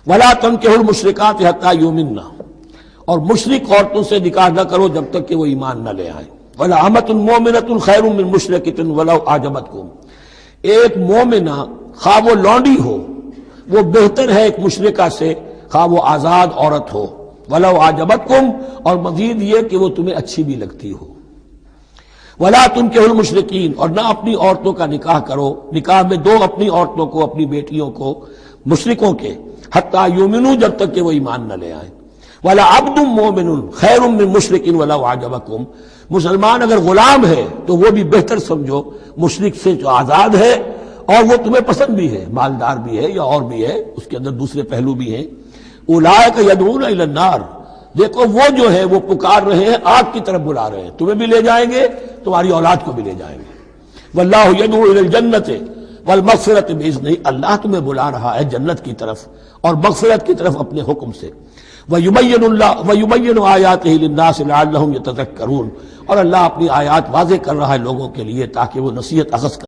ولا تنکحوا المشرکات حتی یؤمنن، اور مشرک عورتوں سے نکاح نہ کرو جب تک کہ وہ ایمان نہ لے آئیں۔ وَلَأَمَةٌ مُؤْمِنَةٌ خَيْرٌ مِّن مُشْرِكَةٍ وَلَوْ أَعْجَبَتْكُمْ، ایک مومنہ خواہ وہ لونڈی ہو وہ بہتر ہے ایک مشرکہ سے خواہ وہ آزاد عورت ہو، وَلَوْ أَعْجَبَتْكُمْ، اور مزید یہ کہ وہ تمہیں اچھی بھی لگتی ہو۔ وَلَا تُنكِحُوا الْمُشْرِكِينَ، اور نہ اپنی عورتوں کا نکاح کرو، نکاح میں دو اپنی عورتوں کو، اپنی بیٹیوں کو مشرکوں کے، حتیٰ یؤمنوا، جب تک کہ وہ ایمان نہ لے آئیں۔ وَلَعَبْدٌ مُّؤْمِنٌ خَيْرٌ مِّن مُشْرِكٍ وَلَوْ أَعْجَبَكُمْ، مسلمان اگر غلام ہے تو وہ بھی بہتر سمجھو مشرک سے جو آزاد ہے اور وہ تمہیں پسند بھی ہے، مالدار بھی ہے یا اور بھی ہے، اس کے اندر دوسرے پہلو بھی ہیں۔ اولئک یدعون الی النار، دیکھو وہ جو ہے وہ پکار رہے ہیں، آگ کی طرف بلا رہے ہیں، تمہیں بھی لے جائیں گے، تمہاری اولاد کو بھی لے جائیں گے۔ واللہ یدعو الی الجنۃ والمغفرۃ باذنہ، اللہ تمہیں بلا رہا ہے جنت کی طرف اور مغفرت کی طرف اپنے حکم سے۔ وَيُبَيِّنُ آیاتہ للناس لعلہم یتذکرون، اور اللہ اپنی آیات واضح کر رہا ہے لوگوں کے لیے تاکہ وہ نصیحت اخذ کر